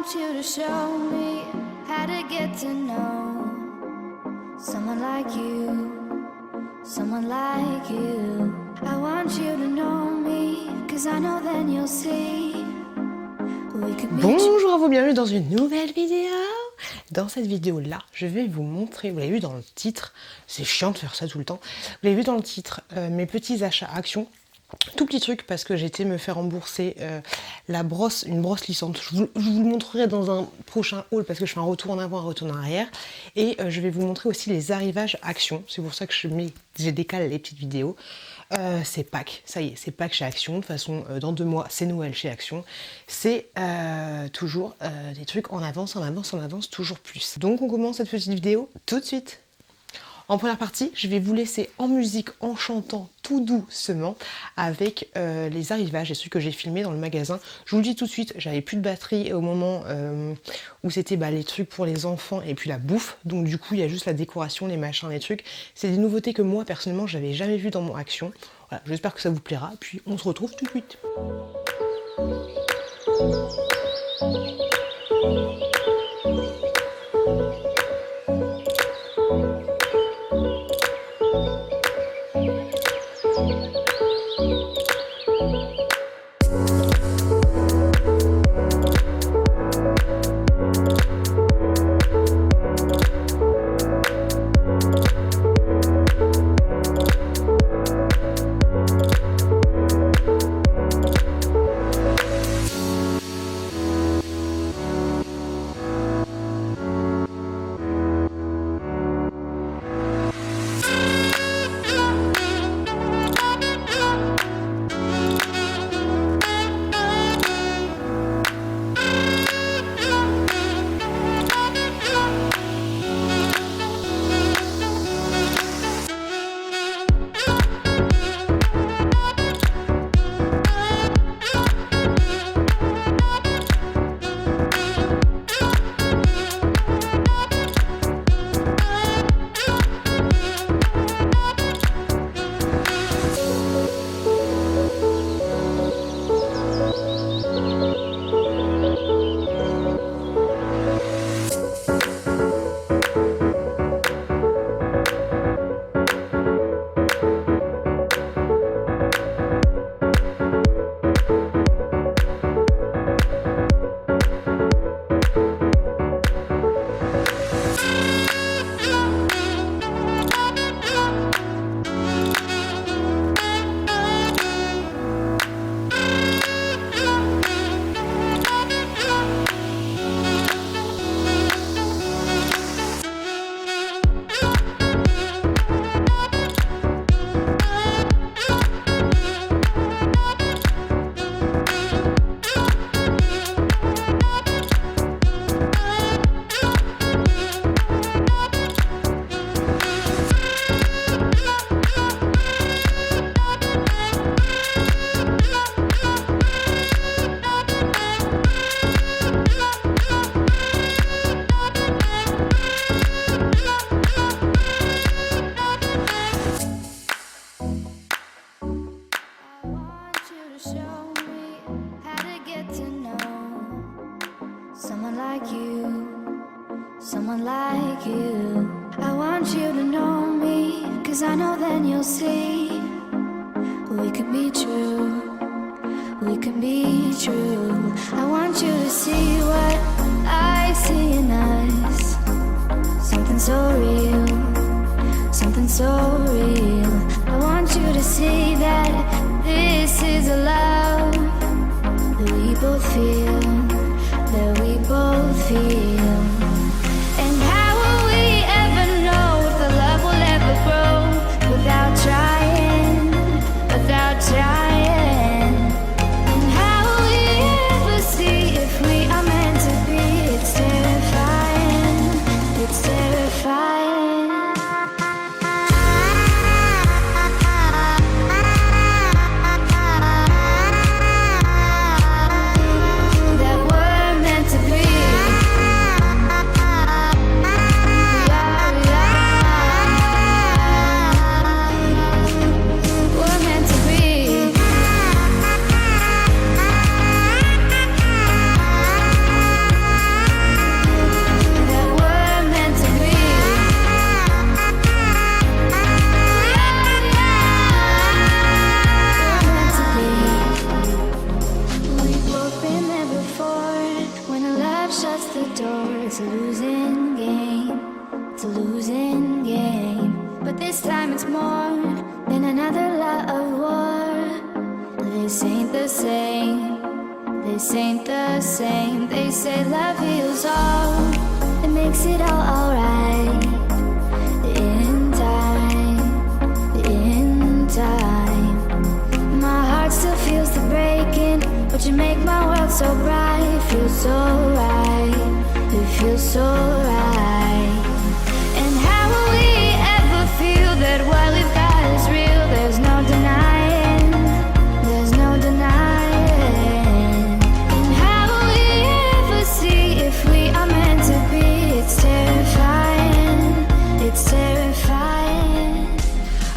want you to show me how to get to know someone like you, someone like you. I want you to know me, 'cause I know then you'll see. Bonjour à vous, bienvenue dans une nouvelle vidéo. Dans cette vidéo-là, je vais vous montrer, vous l'avez vu dans le titre, c'est chiant de faire ça tout le temps, vous l'avez vu dans le titre, mes petits achats actions. Tout petit truc parce que j'ai été me faire rembourser une brosse lissante. Je vous le montrerai dans un prochain haul parce que je fais un retour en avant, un retour en arrière. Et je vais vous montrer aussi les arrivages Action. C'est pour ça que j'ai décalé les petites vidéos. C'est Pâques, ça y est, c'est Pâques chez Action. De toute façon, dans 2 mois, c'est Noël chez Action. C'est toujours des trucs en avance, toujours plus. Donc on commence cette petite vidéo tout de suite. En première partie, je vais vous laisser en musique, en chantant tout doucement avec les arrivages et ceux que j'ai filmés dans le magasin. Je vous le dis tout de suite, j'avais plus de batterie au moment où c'était les trucs pour les enfants et puis la bouffe. Donc du coup, il y a juste la décoration, les machins, les trucs. C'est des nouveautés que moi, personnellement, je n'avais jamais vues dans mon Action. Voilà, j'espère que ça vous plaira. Puis on se retrouve tout de suite. Someone like you. I want you to know me, 'cause I know then you'll see. We can be true, we can be true. I want you to see what I see in us. Something so real, something so real. I want you to see that this is a love that we both feel, that we both feel. And how will we ever know if the love will ever grow without trying, without trying? And how will we ever see if we are meant to be? It's terrifying, it's terrifying. That we're meant to be. It's a losing game, it's a losing game. But this time it's more than another lot of war. This ain't the same, this ain't the same. They say love heals all, it makes it all alright. In time, my heart still feels the breaking, but you make my world so bright. It feels so right, it feels so right. And how will we ever feel that what we've got is real? There's no denying, there's no denying. And how will we ever see if we are meant to be? It's terrifying, it's terrifying.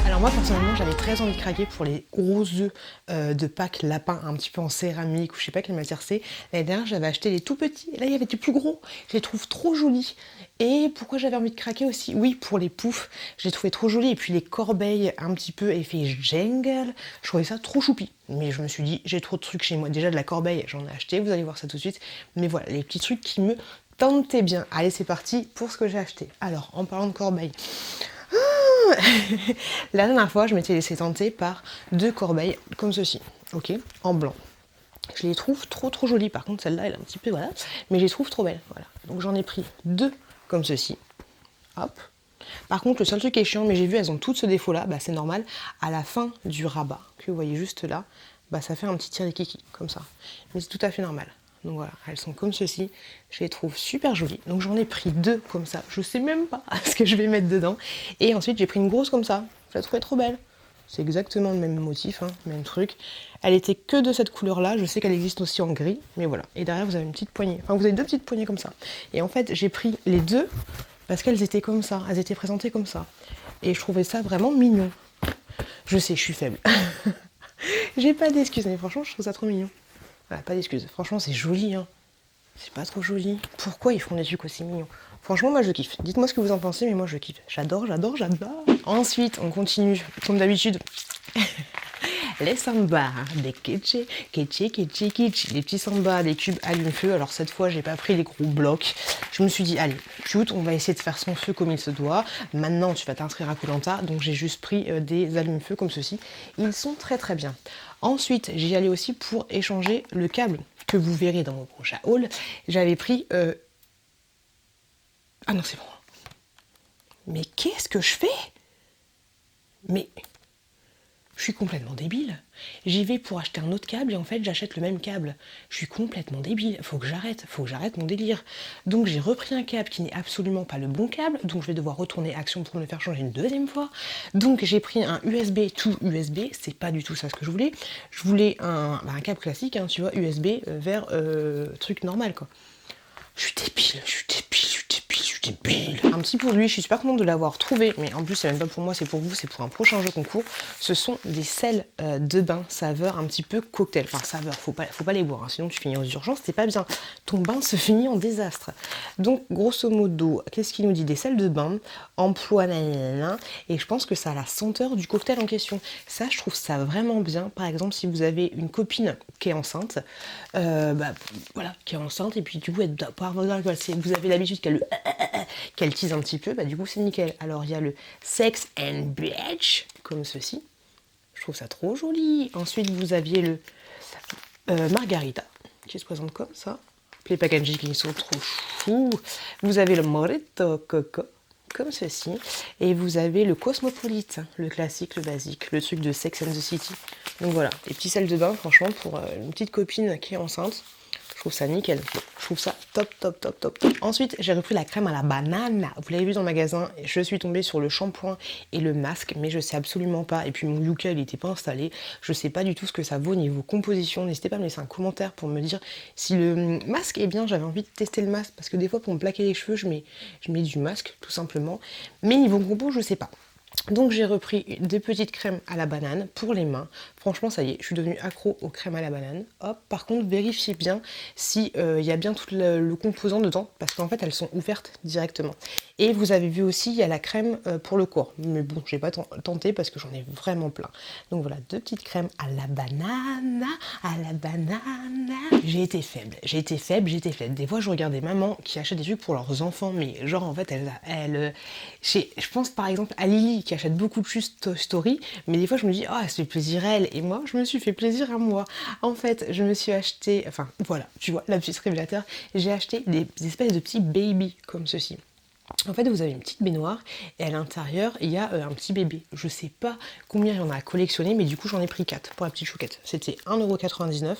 Alors moi personnellement j'avais très envie de craquer pour les gros œufs de Pâques lapin un petit peu en céramique ou je sais pas quelle matière c'est. L'année dernière j'avais acheté les tout petits et là il y avait des plus gros. Je les trouve trop jolis. Et pourquoi j'avais envie de craquer aussi? Oui, pour les poufs, je les trouvais trop jolis. Et puis les corbeilles un petit peu effet jungle, je trouvais ça trop choupi. Mais je me suis dit, j'ai trop de trucs chez moi. Déjà de la corbeille, j'en ai acheté, vous allez voir ça tout de suite. Mais voilà, les petits trucs qui me tentaient bien. Allez, c'est parti pour ce que j'ai acheté. Alors, en parlant de corbeilles, la dernière fois, je m'étais laissé tenter par 2 corbeilles comme ceci, ok, en blanc. Je les trouve trop jolies. Par contre, celle-là, elle est un petit peu, voilà, mais je les trouve trop belles, voilà. Donc j'en ai pris 2 comme ceci, hop. Par contre, le seul truc qui est chiant, mais j'ai vu, elles ont toutes ce défaut-là, bah c'est normal, à la fin du rabat, que vous voyez juste là, bah ça fait un petit tirikiki, comme ça. Mais c'est tout à fait normal. Donc voilà, elles sont comme ceci, je les trouve super jolies. Donc j'en ai pris 2 comme ça, je sais même pas ce que je vais mettre dedans. Et ensuite j'ai pris une grosse comme ça, je la trouvais trop belle. C'est exactement le même motif, hein, même truc. Elle était que de cette couleur-là, je sais qu'elle existe aussi en gris, mais voilà. Et derrière vous avez une petite poignée, enfin vous avez 2 petites poignées comme ça. Et en fait j'ai pris les 2 parce qu'elles étaient comme ça, elles étaient présentées comme ça. Et je trouvais ça vraiment mignon. Je sais, je suis faible. J'ai pas d'excuses, mais franchement je trouve ça trop mignon. Voilà, pas d'excuses. Franchement, c'est joli, hein. C'est pas trop joli. Pourquoi ils font des trucs aussi mignons? Franchement, moi, je kiffe. Dites-moi ce que vous en pensez, mais moi, je kiffe. J'adore. Ensuite, on continue, comme d'habitude. Les sambas des Ketche, les petits sambas, des cubes allume-feu. Alors cette fois, j'ai pas pris les gros blocs. Je me suis dit, allez, cute, on va essayer de faire son feu comme il se doit. Maintenant, tu vas t'inscrire à Koh Lanta, donc j'ai juste pris des allume-feu comme ceci. Ils sont très bien. Ensuite, j'y allais aussi pour échanger le câble que vous verrez dans mon prochain haul. J'avais pris... Ah non, c'est bon. Mais qu'est-ce que je fais? Mais... Je suis complètement débile. J'y vais pour acheter un autre câble et en fait j'achète le même câble. Je suis complètement débile. Faut que j'arrête mon délire. Donc j'ai repris un câble qui n'est absolument pas le bon câble. Donc je vais devoir retourner Action pour me le faire changer une deuxième fois. Donc j'ai pris un USB to USB. C'est pas du tout ça ce que je voulais. Je voulais un câble classique, hein, tu vois, USB vers truc normal quoi. Je suis débile. Un petit pour lui, je suis super contente de l'avoir trouvé, mais en plus c'est même pas pour moi, c'est pour vous, c'est pour un prochain jeu concours. Ce sont des sels de bain saveur un petit peu cocktail. Enfin saveur, faut pas les boire, hein, sinon tu finis aux urgences, c'est pas bien. Ton bain se finit en désastre. Donc grosso modo, qu'est-ce qu'il nous dit? Des sels de bain, emploi nanana, et je pense que ça a la senteur du cocktail en question. Ça, je trouve ça vraiment bien. Par exemple, si vous avez une copine qui est enceinte, voilà, qui est enceinte, et puis du coup, vous avez l'habitude qu'elle tease un petit peu, bah du coup c'est nickel. Alors il y a le Sex and Beach, comme ceci. Je trouve ça trop joli. Ensuite vous aviez le Margarita, qui se présente comme ça. Les packaging qui sont trop choux. Vous avez le Morito Coco, comme ceci. Et vous avez le Cosmopolite, le classique, le basique, le truc de Sex and the City. Donc voilà, les petits sels de bain, franchement, pour une petite copine qui est enceinte. Je trouve ça nickel, je trouve ça top. Ensuite, j'ai repris la crème à la banane. Vous l'avez vu dans le magasin, je suis tombée sur le shampoing et le masque, mais je sais absolument pas. Et puis mon Yuka, il n'était pas installé. Je sais pas du tout ce que ça vaut au niveau composition. N'hésitez pas à me laisser un commentaire pour me dire si le masque est bien. J'avais envie de tester le masque parce que des fois, pour me plaquer les cheveux, je mets du masque, tout simplement. Mais niveau compo, je sais pas. Donc j'ai repris des petites crèmes à la banane pour les mains. Franchement ça y est, je suis devenue accro aux crèmes à la banane. Hop, par contre vérifiez bien si y a bien tout le composant dedans, parce qu'en fait elles sont ouvertes directement. Et vous avez vu aussi, il y a la crème pour le corps. Mais bon, j'ai pas tenté parce que j'en ai vraiment plein. Donc voilà, 2 petites crèmes à la banane, à la banane. J'ai été faible. Des fois je regardais maman qui achète des trucs pour leurs enfants, mais genre en fait je pense par exemple à Lily qui achète beaucoup de choses Toy Story, mais des fois je me dis ah elle se fait plaisir à elle, et moi je me suis fait plaisir à moi. En fait je me suis acheté, enfin voilà, tu vois la petite révélateur, j'ai acheté des espèces de petits baby comme ceci. En fait, vous avez une petite baignoire et à l'intérieur, il y a un petit bébé. Je sais pas combien il y en a à collectionner, mais du coup, j'en ai pris 4 pour la petite chouquette. C'était 1,99 €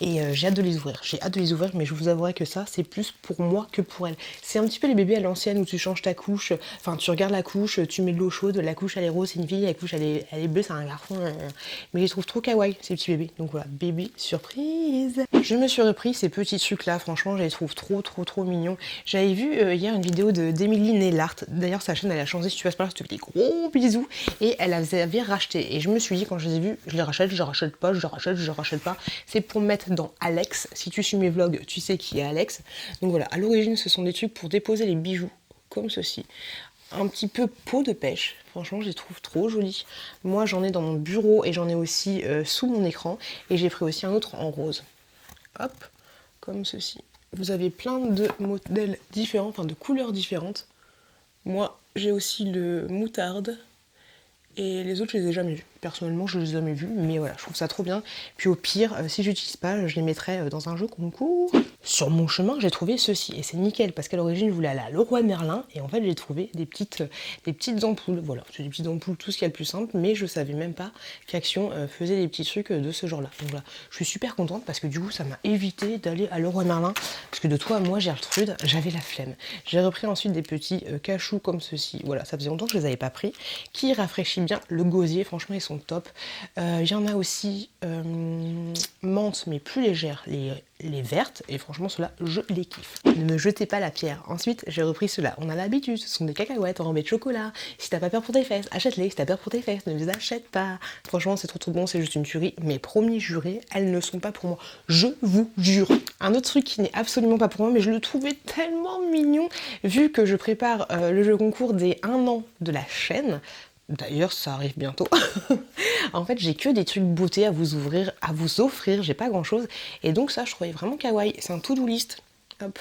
et j'ai hâte de les ouvrir. J'ai hâte de les ouvrir, mais je vous avouerai que ça, c'est plus pour moi que pour elle. C'est un petit peu les bébés à l'ancienne où tu changes ta couche, enfin, tu regardes la couche, tu mets de l'eau chaude, la couche elle est rose, c'est une fille, la couche elle est bleue, c'est un garçon. Mais je les trouve trop kawaii, ces petits bébés. Donc voilà, bébé surprise. Je me suis repris ces petits trucs-là, franchement, je les trouve trop mignons. J'avais vu hier une vidéo d'Emily Nellart. D'ailleurs, sa chaîne, elle a changé. Si tu passes par là, je te fais des gros bisous. Et elle avait racheté. Et je me suis dit, quand je les ai vus, je les rachète, je les rachète pas, je les rachète pas. C'est pour mettre dans Alex. Si tu suis mes vlogs, tu sais qui est Alex. Donc voilà, à l'origine, ce sont des trucs pour déposer les bijoux, comme ceci. Un petit peu peau de pêche. Franchement, je les trouve trop jolis. Moi, j'en ai dans mon bureau et j'en ai aussi sous mon écran. Et j'ai pris aussi un autre en rose. Hop, comme ceci. Vous avez plein de modèles différents, enfin de couleurs différentes. Moi, j'ai aussi le moutarde. Et les autres, je les ai jamais vus. Personnellement, je les ai jamais vus, mais voilà, je trouve ça trop bien. Puis au pire, si j'utilise pas, je les mettrai dans un jeu concours. Sur mon chemin, j'ai trouvé ceci, et c'est nickel, parce qu'à l'origine, je voulais aller à Leroy Merlin, et en fait, j'ai trouvé des petites ampoules. Voilà, c'est des petites ampoules, tout ce qu'il y a le plus simple, mais je savais même pas qu'Action faisait des petits trucs de ce genre-là. Donc voilà, je suis super contente, parce que du coup, ça m'a évité d'aller à Leroy Merlin, parce que de toi à moi, Gertrude, j'avais la flemme. J'ai repris ensuite des petits cachous comme ceci. Voilà, ça faisait longtemps que je les avais pas pris, qui rafraîchit bien le gosier, franchement ils sont top. Il y en a aussi menthe mais plus légère, les vertes, et franchement ceux-là je les kiffe. Ne me jetez pas la pierre. Ensuite j'ai repris ceux-là, on a l'habitude, ce sont des cacahuètes enrobées de chocolat. Si t'as pas peur pour tes fesses, achète-les. Si t'as peur pour tes fesses, ne les achète pas. Franchement c'est trop bon, c'est juste une tuerie, mais promis juré, elles ne sont pas pour moi, je vous jure. Un autre truc qui n'est absolument pas pour moi, mais je le trouvais tellement mignon, vu que je prépare le jeu concours des 1 an de la chaîne. D'ailleurs, ça arrive bientôt. En fait, j'ai que des trucs beauté à vous offrir, j'ai pas grand chose. Et donc ça, je trouvais vraiment kawaii. C'est un to-do list. Hop.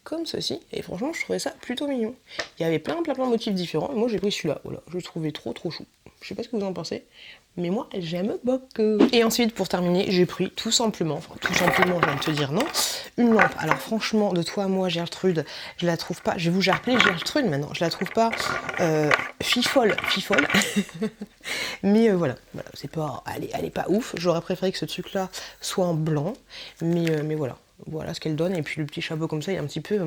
Comme ceci. Et franchement, je trouvais ça plutôt mignon. Il y avait plein de motifs différents. Et moi, j'ai pris celui-là. Voilà, je le trouvais trop chou. Je sais pas ce que vous en pensez, mais moi, j'aime beaucoup. Et ensuite, pour terminer, j'ai pris tout simplement, je viens de te dire non, une lampe. Alors franchement, de toi à moi, Gertrude, je la trouve pas, je vais vous appeler Gertrude maintenant, je la trouve pas fifole. Mais voilà, c'est pas, elle est pas ouf. J'aurais préféré que ce truc-là soit en blanc, mais voilà ce qu'elle donne. Et puis le petit chapeau comme ça, il est un petit peu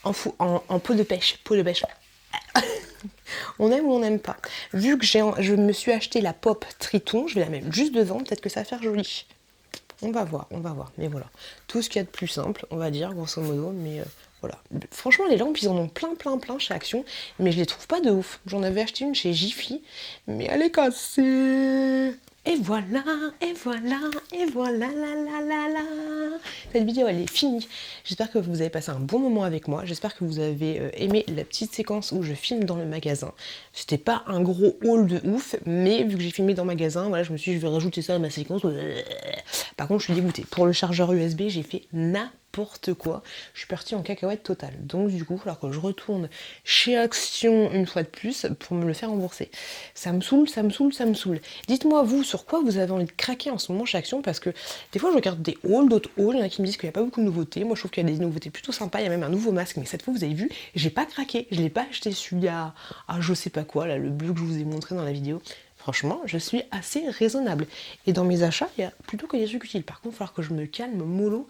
en peau de pêche. On aime ou on n'aime pas. Vu que je me suis acheté la pop Triton, je vais la mettre juste devant, peut-être que ça va faire joli. On va voir. Mais voilà, tout ce qu'il y a de plus simple, on va dire, grosso modo, mais voilà. Franchement, les lampes, ils en ont plein chez Action, mais je les trouve pas de ouf. J'en avais acheté une chez Jiffy, mais elle est cassée. Et voilà, la. Cette vidéo, elle est finie. J'espère que vous avez passé un bon moment avec moi. J'espère que vous avez aimé la petite séquence où je filme dans le magasin. C'était pas un gros haul de ouf, mais vu que j'ai filmé dans le magasin, voilà, je me suis dit, je vais rajouter ça à ma séquence. Par contre, je suis dégoûtée. Pour le chargeur USB, j'ai fait n'importe quoi. Je suis partie en cacahuète totale. Donc du coup, il va falloir que je retourne chez Action une fois de plus pour me le faire rembourser. Ça me saoule. Dites-moi vous, sur quoi vous avez envie de craquer en ce moment chez Action, parce que des fois je regarde des hauls, d'autres hauls, il y en a qui me disent qu'il n'y a pas beaucoup de nouveautés. Moi je trouve qu'il y a des nouveautés plutôt sympas, il y a même un nouveau masque, mais cette fois vous avez vu, j'ai pas craqué, je l'ai pas acheté celui-là, je sais pas quoi, là, le bleu que je vous ai montré dans la vidéo. Franchement, je suis assez raisonnable. Et dans mes achats, il y a plutôt que des trucs utiles. Par contre, il va falloir que je me calme mollo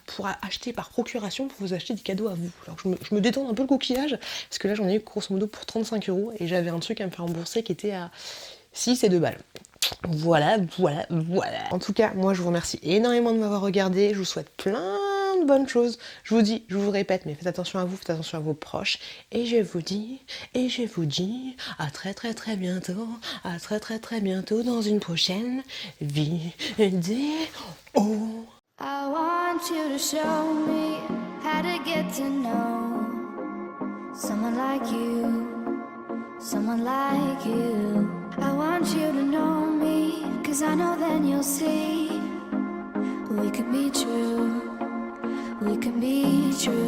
pour acheter par procuration, pour vous acheter des cadeaux à vous. Alors je me détends un peu le coquillage, parce que là j'en ai eu grosso modo pour 35 € et j'avais un truc à me faire rembourser qui était à 6 et 2 balles. Voilà. En tout cas, moi je vous remercie énormément de m'avoir regardé, je vous souhaite plein de bonnes choses. Je vous répète, mais faites attention à vous, faites attention à vos proches. Et je vous dis, à très très très bientôt, dans une prochaine vidéo. I want you to show me how to get to know someone like you, someone like you. I want you to know me, 'cause I know then you'll see we can be true, we can be true.